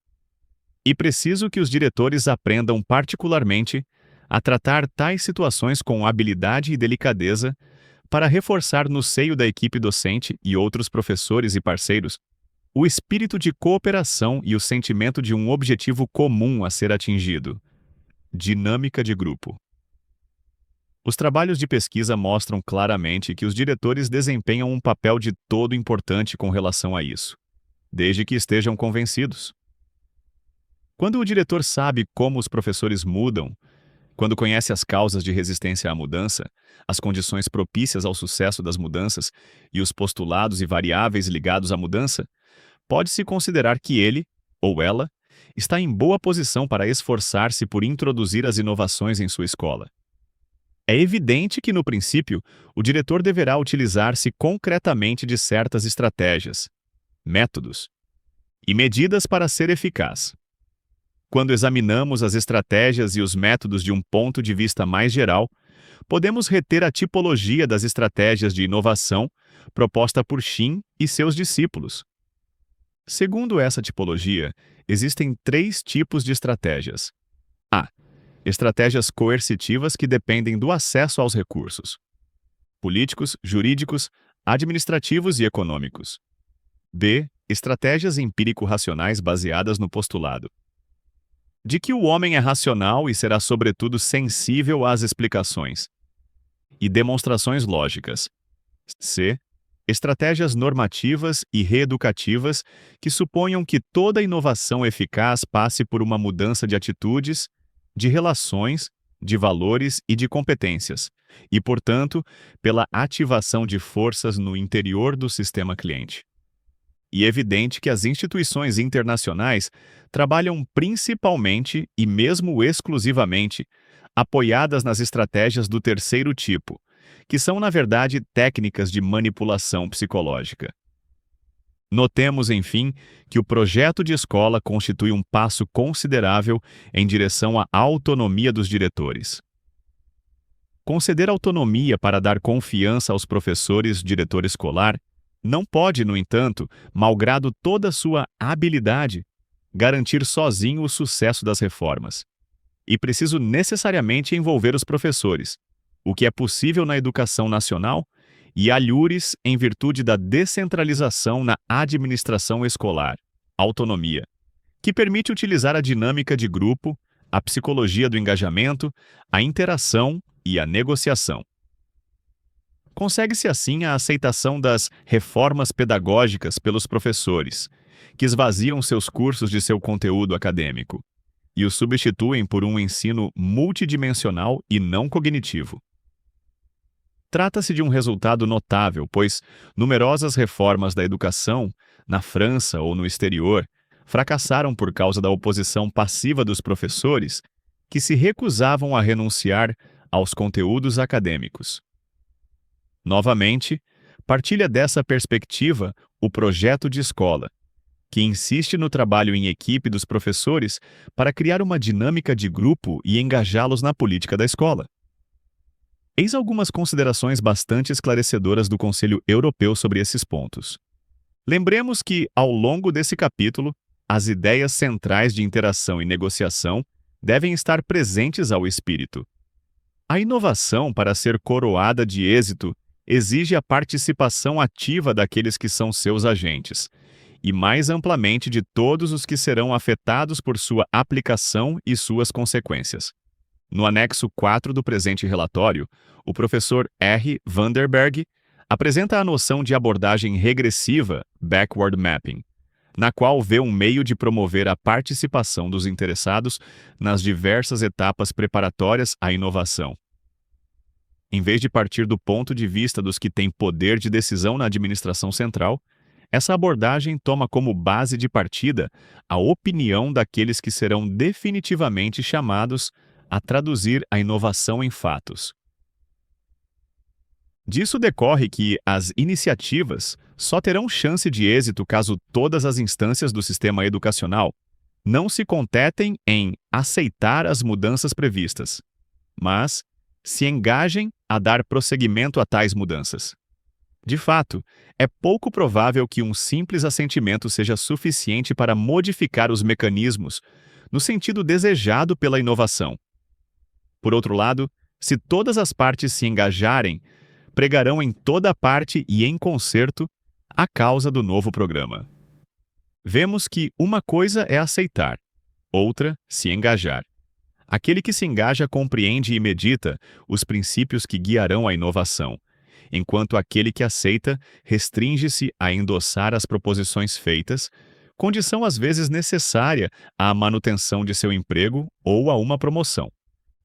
E preciso que os diretores aprendam particularmente a tratar tais situações com habilidade e delicadeza para reforçar no seio da equipe docente e outros professores e parceiros o espírito de cooperação e o sentimento de um objetivo comum a ser atingido. Dinâmica de grupo. Os trabalhos de pesquisa mostram claramente que os diretores desempenham um papel de todo importante com relação a isso, desde que estejam convencidos. Quando o diretor sabe como os professores mudam, quando conhece as causas de resistência à mudança, as condições propícias ao sucesso das mudanças e os postulados e variáveis ligados à mudança, pode-se considerar que ele, ou ela, está em boa posição para esforçar-se por introduzir as inovações em sua escola. É evidente que, no princípio, o diretor deverá utilizar-se concretamente de certas estratégias, métodos e medidas para ser eficaz. Quando examinamos as estratégias e os métodos de um ponto de vista mais geral, podemos reter a tipologia das estratégias de inovação proposta por Shin e seus discípulos. Segundo essa tipologia, existem 3 tipos de estratégias. A. Estratégias coercitivas que dependem do acesso aos recursos políticos, jurídicos, administrativos e econômicos. B. Estratégias empírico-racionais baseadas no postulado de que o homem é racional e será, sobretudo, sensível às explicações e demonstrações lógicas. C. Estratégias normativas e reeducativas que suponham que toda inovação eficaz passe por uma mudança de atitudes, de relações, de valores e de competências, e, portanto, pela ativação de forças no interior do sistema cliente. E é evidente que as instituições internacionais trabalham principalmente e mesmo exclusivamente apoiadas nas estratégias do terceiro tipo, que são, na verdade, técnicas de manipulação psicológica. Notemos, enfim, que o projeto de escola constitui um passo considerável em direção à autonomia dos diretores. Conceder autonomia para dar confiança aos professores diretor escolar não pode, no entanto, malgrado toda sua habilidade, garantir sozinho o sucesso das reformas. E preciso necessariamente envolver os professores, o que é possível na educação nacional, e alhures em virtude da descentralização na administração escolar, autonomia, que permite utilizar a dinâmica de grupo, a psicologia do engajamento, a interação e a negociação. Consegue-se assim a aceitação das reformas pedagógicas pelos professores, que esvaziam seus cursos de seu conteúdo acadêmico e os substituem por um ensino multidimensional e não cognitivo. Trata-se de um resultado notável, pois numerosas reformas da educação, na França ou no exterior, fracassaram por causa da oposição passiva dos professores, que se recusavam a renunciar aos conteúdos acadêmicos. Novamente, partilha dessa perspectiva o projeto de escola, que insiste no trabalho em equipe dos professores para criar uma dinâmica de grupo e engajá-los na política da escola. Eis algumas considerações bastante esclarecedoras do Conselho Europeu sobre esses pontos. Lembremos que, ao longo desse capítulo, as ideias centrais de interação e negociação devem estar presentes ao espírito. A inovação, para ser coroada de êxito, exige a participação ativa daqueles que são seus agentes, e mais amplamente de todos os que serão afetados por sua aplicação e suas consequências. No anexo 4 do presente relatório, o professor R. Vanderberg apresenta a noção de abordagem regressiva, backward mapping, na qual vê um meio de promover a participação dos interessados nas diversas etapas preparatórias à inovação. Em vez de partir do ponto de vista dos que têm poder de decisão na administração central, essa abordagem toma como base de partida a opinião daqueles que serão definitivamente chamados a traduzir a inovação em fatos. Disso decorre que as iniciativas só terão chance de êxito caso todas as instâncias do sistema educacional não se contentem em aceitar as mudanças previstas, mas se engajem a dar prosseguimento a tais mudanças. De fato, é pouco provável que um simples assentimento seja suficiente para modificar os mecanismos no sentido desejado pela inovação. Por outro lado, se todas as partes se engajarem, pregarão em toda parte e em concerto a causa do novo programa. Vemos que uma coisa é aceitar, outra, se engajar. Aquele que se engaja compreende e medita os princípios que guiarão a inovação, enquanto aquele que aceita restringe-se a endossar as proposições feitas, condição às vezes necessária à manutenção de seu emprego ou a uma promoção.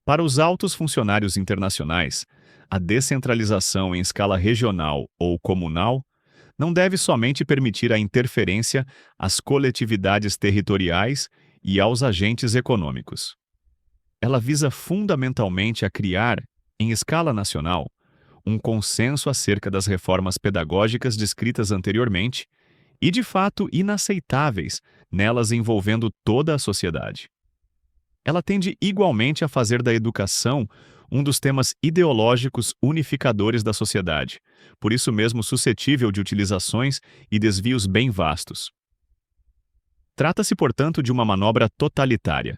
Para os altos funcionários internacionais, a descentralização em escala regional ou comunal não deve somente permitir a interferência às coletividades territoriais e aos agentes econômicos. Ela visa fundamentalmente a criar, em escala nacional, um consenso acerca das reformas pedagógicas descritas anteriormente e, de fato, inaceitáveis nelas envolvendo toda a sociedade. Ela tende igualmente a fazer da educação um dos temas ideológicos unificadores da sociedade, por isso mesmo suscetível de utilizações e desvios bem vastos. Trata-se, portanto, de uma manobra totalitária.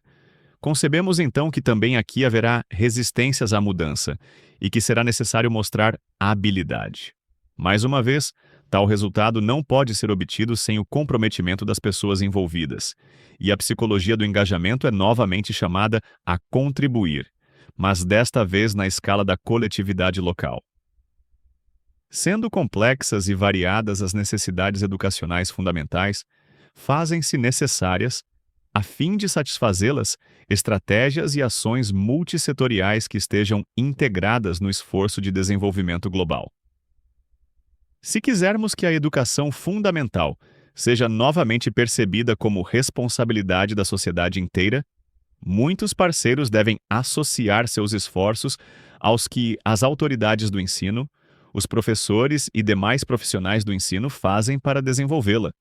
Concebemos então que também aqui haverá resistências à mudança e que será necessário mostrar habilidade. Mais uma vez, tal resultado não pode ser obtido sem o comprometimento das pessoas envolvidas, e a psicologia do engajamento é novamente chamada a contribuir, mas desta vez na escala da coletividade local. Sendo complexas e variadas as necessidades educacionais fundamentais, fazem-se necessárias, a fim de satisfazê-las, estratégias e ações multissetoriais que estejam integradas no esforço de desenvolvimento global. Se quisermos que a educação fundamental seja novamente percebida como responsabilidade da sociedade inteira, muitos parceiros devem associar seus esforços aos que as autoridades do ensino, os professores e demais profissionais do ensino fazem para desenvolvê-la.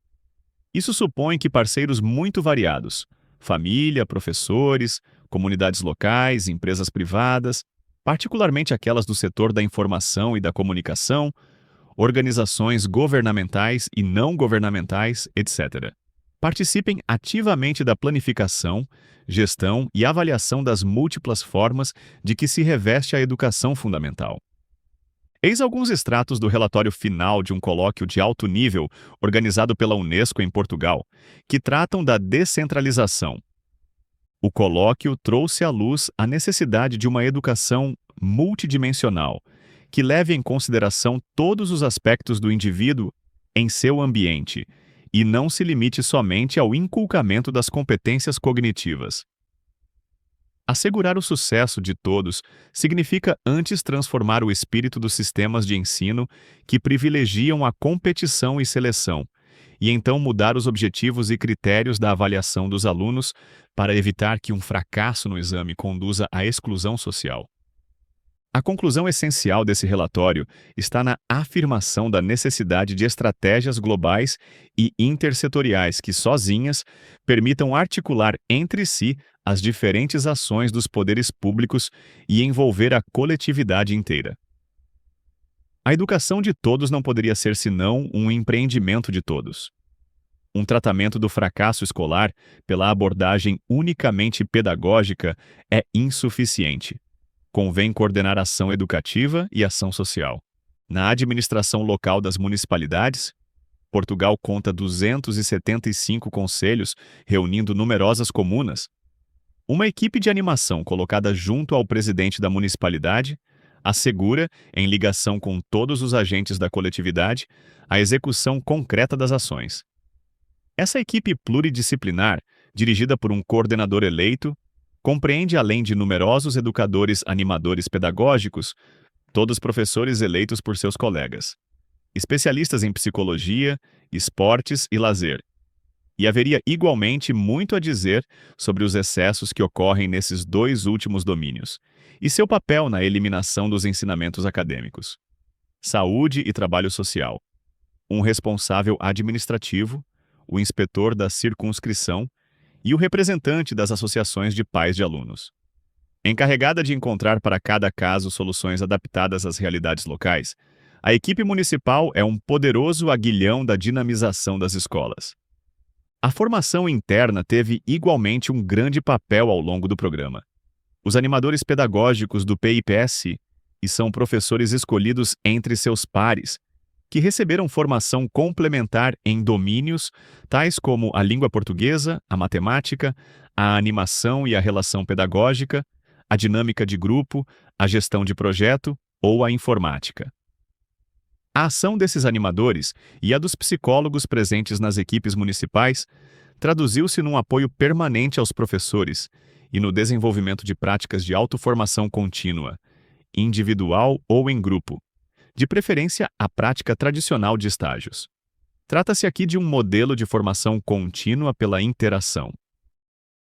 Isso supõe que parceiros muito variados, família, professores, comunidades locais, empresas privadas, particularmente aquelas do setor da informação e da comunicação, organizações governamentais e não governamentais, etc., participem ativamente da planificação, gestão e avaliação das múltiplas formas de que se reveste a educação fundamental. Eis alguns extratos do relatório final de um colóquio de alto nível organizado pela Unesco em Portugal, que tratam da descentralização. O colóquio trouxe à luz a necessidade de uma educação multidimensional, que leve em consideração todos os aspectos do indivíduo em seu ambiente e não se limite somente ao inculcamento das competências cognitivas. Assegurar o sucesso de todos significa antes transformar o espírito dos sistemas de ensino que privilegiam a competição e seleção, e então mudar os objetivos e critérios da avaliação dos alunos para evitar que um fracasso no exame conduza à exclusão social. A conclusão essencial desse relatório está na afirmação da necessidade de estratégias globais e intersetoriais que, sozinhas, permitam articular entre si as diferentes ações dos poderes públicos e envolver a coletividade inteira. A educação de todos não poderia ser senão um empreendimento de todos. Um tratamento do fracasso escolar pela abordagem unicamente pedagógica é insuficiente. Convém coordenar ação educativa e ação social. Na administração local das municipalidades, Portugal conta 275 conselhos, reunindo numerosas comunas. Uma equipe de animação colocada junto ao presidente da municipalidade assegura, em ligação com todos os agentes da coletividade, a execução concreta das ações. Essa equipe pluridisciplinar, dirigida por um coordenador eleito, compreende, além de numerosos educadores animadores pedagógicos, todos professores eleitos por seus colegas, especialistas em psicologia, esportes e lazer. E haveria igualmente muito a dizer sobre os excessos que ocorrem nesses dois últimos domínios e seu papel na eliminação dos ensinamentos acadêmicos. Saúde e trabalho social. Um responsável administrativo, o inspetor da circunscrição e o representante das associações de pais de alunos. Encarregada de encontrar para cada caso soluções adaptadas às realidades locais, a equipe municipal é um poderoso aguilhão da dinamização das escolas. A formação interna teve igualmente um grande papel ao longo do programa. Os animadores pedagógicos do PIPS e são professores escolhidos entre seus pares, que receberam formação complementar em domínios tais como a língua portuguesa, a matemática, a animação e a relação pedagógica, a dinâmica de grupo, a gestão de projeto ou a informática. A ação desses animadores e a dos psicólogos presentes nas equipes municipais traduziu-se num apoio permanente aos professores e no desenvolvimento de práticas de autoformação contínua, individual ou em grupo, de preferência a prática tradicional de estágios. Trata-se aqui de um modelo de formação contínua pela interação.